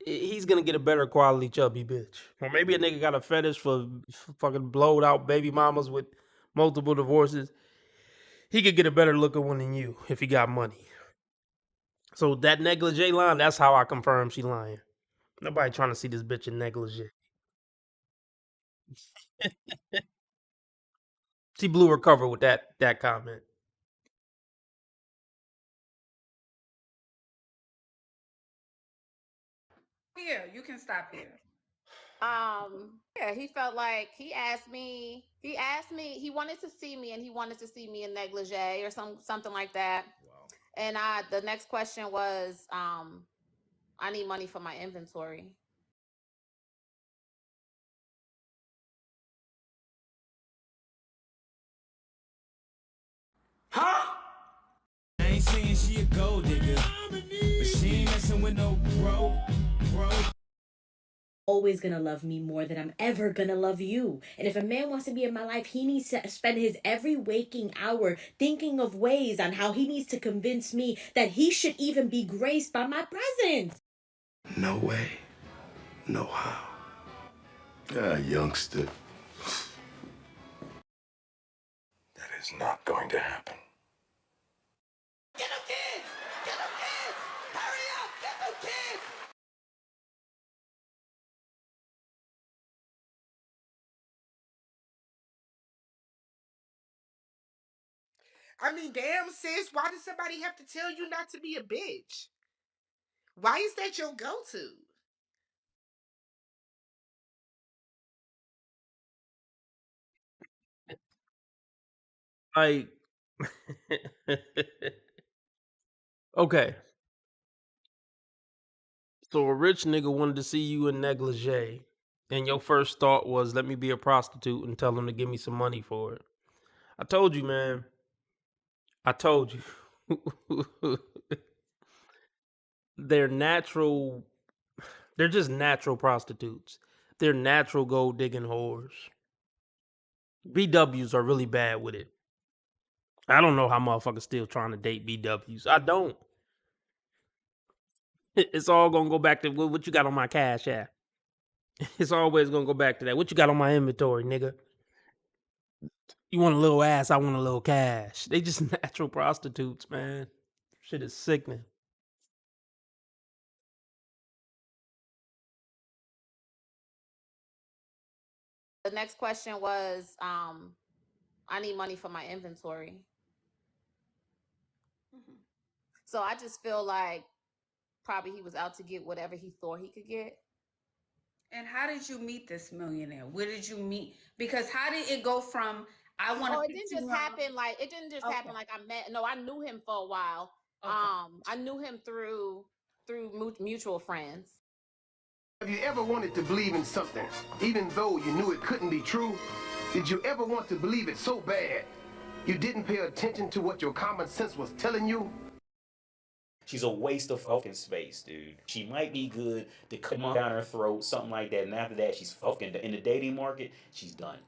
he's gonna get a better quality chubby bitch. Or maybe a nigga got a fetish for fucking blowed out baby mamas with multiple divorces. He could get a better looking one than you if he got money. So that negligee line, that's how I confirm she lying. Nobody trying to see this bitch in negligee. She blew her cover with that comment. Here, you can stop here. Yeah, he felt like he wanted to see me and he wanted to see me in negligee or something like that. Wow. And the next question was, I need money for my inventory. Huh? I ain't saying she a gold digger, but she ain't messing with no bro. Always gonna love me more than I'm ever gonna love you. And if a man wants to be in my life, he needs to spend his every waking hour thinking of ways on how he needs to convince me that he should even be graced by my presence. No way. No how. Ah, youngster. That is not going to happen. Get them kids! Get them kids! Hurry up! Get them kids! I mean, damn, sis, why does somebody have to tell you not to be a bitch? Why is that your go-to? Like, okay. So a rich nigga wanted to see you in negligee, and your first thought was, let me be a prostitute and tell him to give me some money for it. I told you, man. I told you. They're natural. They're just natural prostitutes. They're natural gold digging whores. BWs are really bad with it. I don't know how motherfuckers still trying to date BWs. I don't. It's all gonna go back to what you got on my cash app. It's always gonna go back to that. What you got on my inventory, nigga? You want a little ass, I want a little cash. They just natural prostitutes, man. Shit is sickening. The next question was, I need money for my inventory. So I just feel like probably he was out to get whatever he thought he could get. And how did you meet this millionaire? Where did you meet? Because how did it go from I want to? Oh, it didn't just happen like it didn't just happen like I met. No, I knew him for a while. Okay. I knew him through mutual friends. Have you ever wanted to believe in something, even though you knew it couldn't be true? Did you ever want to believe it so bad you didn't pay attention to what your common sense was telling you? She's a waste of fucking space, dude. She might be good to come down her throat, something like that, and after that, she's fucking in the dating market. She's done.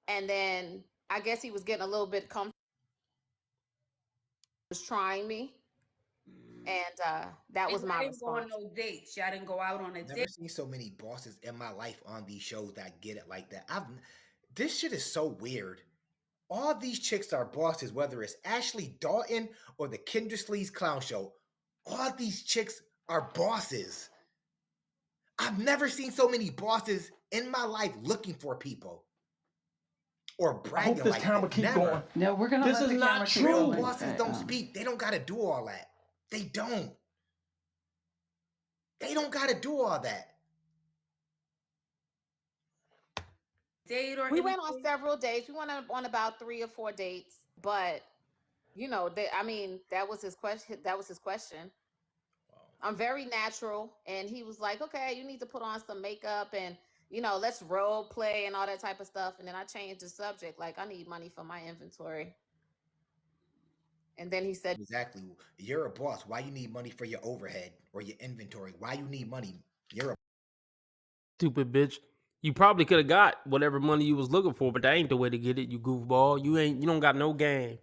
And then I guess he was getting a little bit comfortable. Was trying me, and that was my response. Go on no dates. Y'all didn't go out on a date. Never seen so many bosses in my life on these shows that get it like that. This shit is so weird. All these chicks are bosses, whether it's Ashley Dalton or the Kendra Sleaze Clown Show. All these chicks are bosses. I've never seen so many bosses in my life looking for people. Or bragging. I hope this like camera that. keep Never. going. No, we're gonna. This let is the not camera keep true. going. Bosses don't speak. They don't got to do all that. They don't. They don't got to do all that. Date or we went on several dates. We went on about 3 or 4 dates, but you know, that was his question. That was his question. I'm very natural, and he was like, "Okay, you need to put on some makeup and let's role play and all that type of stuff." And then I changed the subject, like, I need money for my inventory. And then he said, "Exactly. You're a boss. Why you need money for your overhead or your inventory? Why you need money? You're a Stupid bitch. You probably could have got whatever money you was looking for, but that ain't the way to get it, you goofball. You don't got no game.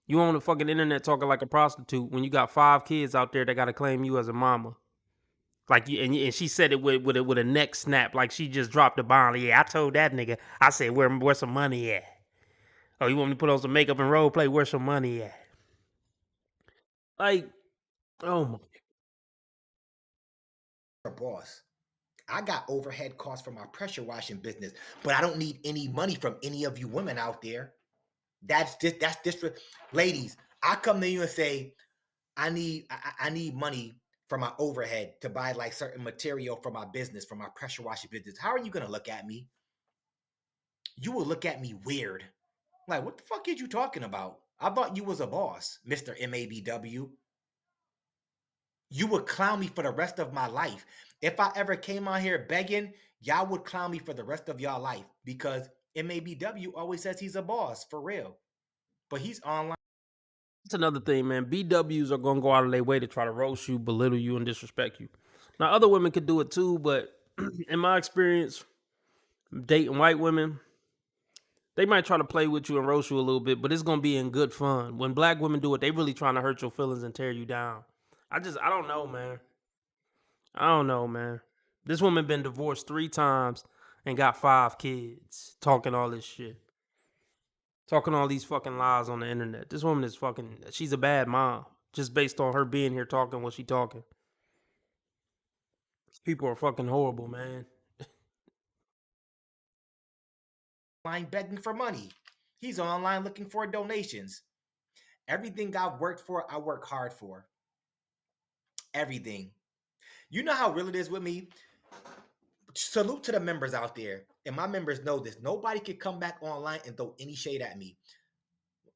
You on the fucking internet talking like a prostitute when you got 5 kids out there that gotta claim you as a mama. Like you, and she said it with a neck snap, like she just dropped a bomb. Yeah, I told that nigga. I said, where's some money at? Oh, you want me to put on some makeup and role play? Where's some money at? Like, oh my. boss. I got overhead costs for my pressure washing business, but I don't need any money from any of you women out there. That's ladies. I come to you and say, I need money for my overhead to buy like certain material for my business, for my pressure washing business. How are you gonna look at me? You will look at me weird. Like, what the fuck is you talking about? I thought you was a boss, Mr. MABW. You would clown me for the rest of my life. If I ever came on here begging, y'all would clown me for the rest of y'all life because MABW always says he's a boss, for real. But he's online. That's another thing, man. BWs are going to go out of their way to try to roast you, belittle you, and disrespect you. Now, other women could do it too, but in my experience, dating white women, they might try to play with you and roast you a little bit, but it's going to be in good fun. When black women do it, they really trying to hurt your feelings and tear you down. I don't know, man. I don't know, man. This woman been divorced 3 times and got 5 kids, talking all this shit. Talking all these fucking lies on the internet. This woman is she's a bad mom. Just based on her being here talking what she talking. These people are fucking horrible, man. Online begging for money. He's online looking for donations. Everything I've worked for, I work hard for. Everything. You know how real it is with me? Salute to the members out there. And my members know this. Nobody can come back online and throw any shade at me.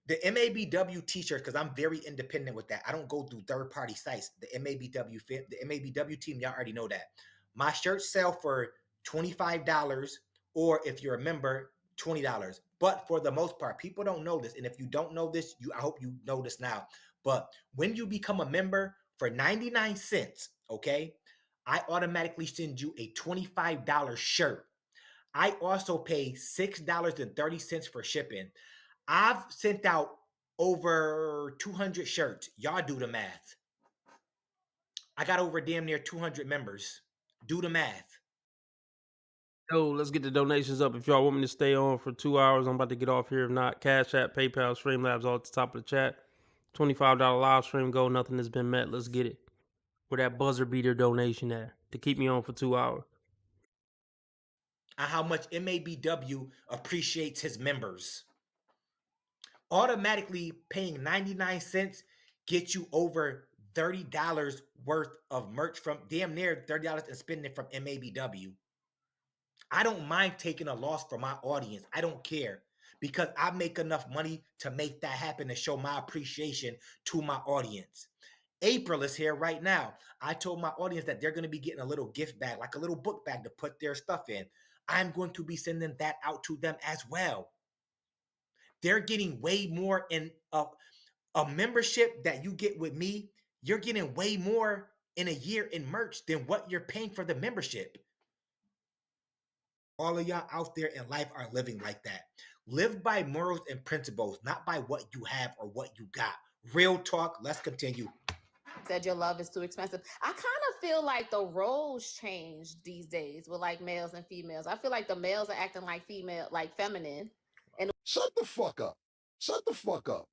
The MABW t-shirts, because I'm very independent with that. I don't go through third-party sites. The MABW team, y'all already know that. My shirts sell for $25, or if you're a member, $20. But for the most part, people don't know this. And if you don't know this, I hope you know this now. But when you become a member for 99 cents, okay, I automatically send you a $25 shirt. I also pay $6.30 for shipping. I've sent out over 200 shirts. Y'all do the math. I got over damn near 200 members. Do the math. Yo, let's get the donations up. If y'all want me to stay on for 2 hours, I'm about to get off here. If not, Cash App, PayPal, Streamlabs all at the top of the chat. $25 live stream goal. Nothing has been met. Let's get it. Where that buzzer beater donation at to keep me on for 2 hours. And how much MABW appreciates his members. Automatically paying 99 cents gets you over $30 worth of merch from damn near $30 and spending it from MABW. I don't mind taking a loss for my audience. I don't care because I make enough money to make that happen and show my appreciation to my audience. April is here right now. I told my audience that they're going to be getting a little gift bag, like a little book bag to put their stuff in. I'm going to be sending that out to them as well. They're getting way more in a membership that you get with me. You're getting way more in a year in merch than what you're paying for the membership. All of y'all out there in life are living like that. Live by morals and principles, not by what you have or what you got. Real talk. Let's continue. Said your love is too expensive. I kind of feel like the roles change these days with like males and females. I feel like the males are acting like female, like feminine. And Shut the fuck up. Shut the fuck up.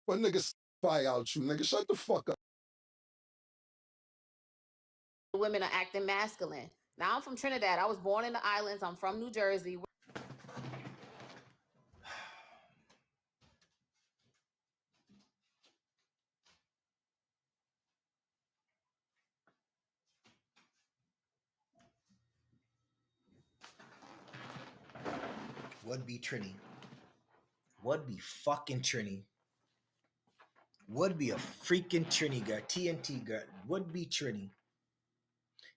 What niggas spy out you, nigga? Shut the fuck up. women are acting masculine. Now I'm from Trinidad. I was born in the islands. I'm from New Jersey. Would be Trini. Would be fucking Trini. Would be a freaking Trini girl. TNT girl. Would be Trini.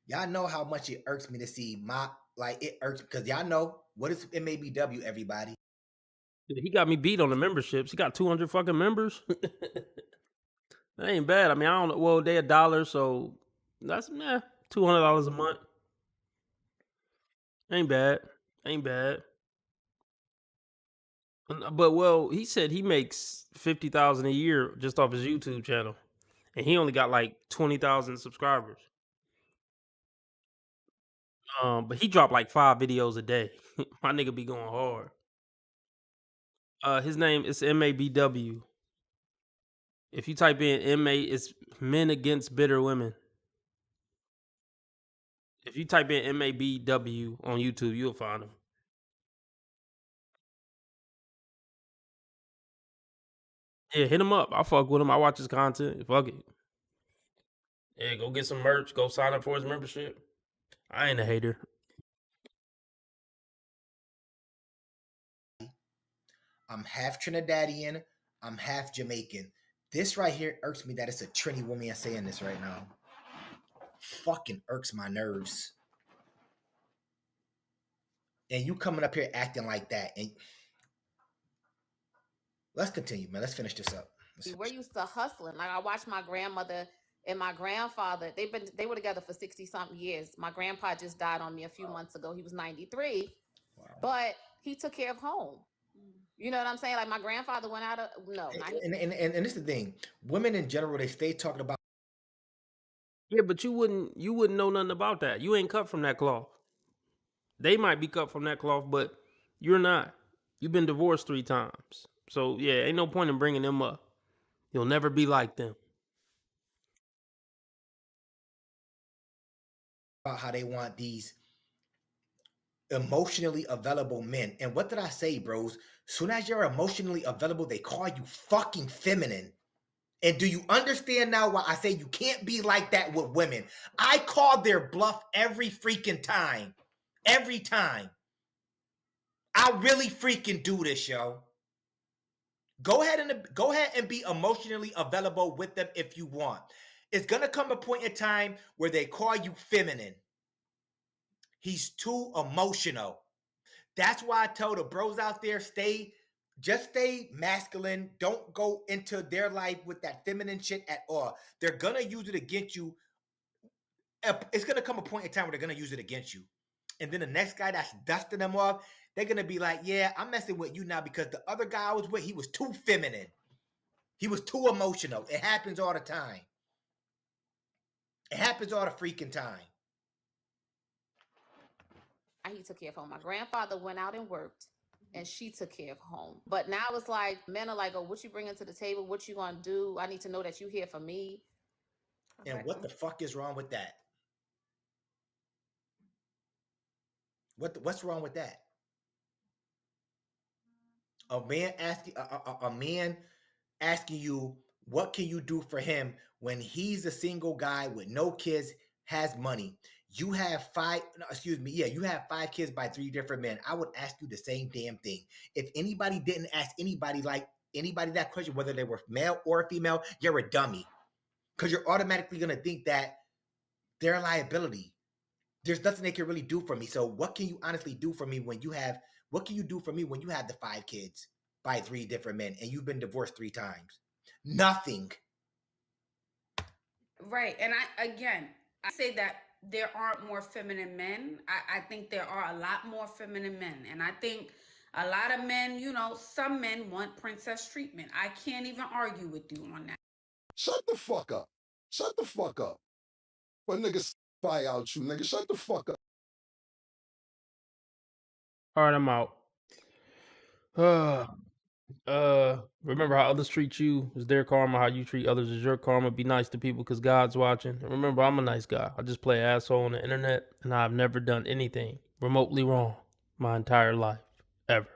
Y'all know how much it irks me to see it irks because y'all know what is MABW, everybody. He got me beat on the memberships. He got 200 fucking members. That ain't bad. I mean, I don't know. Well, they $1, so that's $200 a month. Ain't bad. Ain't bad. But well, he said he makes $50,000 a year just off his YouTube channel, and he only got like 20,000 subscribers. But he dropped like 5 videos a day. My nigga be going hard. His name is MABW. If you type in MA, it's Men Against Bitter Women. If you type in MABW on YouTube, you'll find him. Yeah, hit him up. I fuck with him. I watch his content. Fuck it. Yeah, go get some merch. Go sign up for his membership. I ain't a hater. I'm half Trinidadian. I'm half Jamaican. This right here irks me that it's a Trini woman saying this right now. Fucking irks my nerves. And you coming up here acting like that. And let's continue, man. Let's finish this up. We're used to hustling. Like I watched my grandmother and my grandfather. They were together for 60-something years. My grandpa just died on me a few months ago. He was 93. Wow. But he took care of home. You know what I'm saying? Like my grandfather went out of and this is the thing. Women in general, they stay talking about. Yeah, but you wouldn't know nothing about that. You ain't cut from that cloth. They might be cut from that cloth, but you're not. You've been divorced 3 times. So yeah, ain't no point in bringing them up. You'll never be like them. About how they want these emotionally available men. And what did I say, bros? Soon as you're emotionally available, they call you fucking feminine. And do you understand now why I say you can't be like that with women? I call their bluff every freaking time. Every time. I really freaking do this, yo. Go ahead and be emotionally available with them if you want. It's gonna come a point in time where they call you feminine. He's too emotional. That's why I tell the bros out there, just stay masculine. Don't go into their life with that feminine shit at all. They're gonna use it against you. It's gonna come a point in time where they're gonna use it against you. And then the next guy that's dusting them off, they're gonna be like, yeah, I'm messing with you now because the other guy I was with, he was too feminine. He was too emotional. It happens all the time. It happens all the freaking time. He took care of home. My grandfather went out and worked, and she took care of home. But now it's like men are like, "Oh, what you bringing to the table? What you gonna do? I need to know that you here for me." And what the fuck is wrong with that? What's wrong with that? A man asking you, what can you do for him when he's a single guy with no kids, has money. You have you have 5 kids by 3 different men. I would ask you the same damn thing. If anybody didn't ask anybody that question, whether they were male or female, you're a dummy. Because you're automatically going to think that they're a liability. There's nothing they can really do for me. So what can you honestly do for me when you have the 5 kids by 3 different men and you've been divorced 3 times? Nothing. Right. And I say that there aren't more feminine men. I think there are a lot more feminine men. And I think a lot of men, some men want princess treatment. I can't even argue with you on that. Shut the fuck up. Shut the fuck up. What niggas spy out you, nigga? Shut the fuck up. All right, I'm out. Remember how others treat you is their karma. How you treat others is your karma. Be nice to people because God's watching. And remember, I'm a nice guy. I just play asshole on the internet, and I've never done anything remotely wrong my entire life, ever.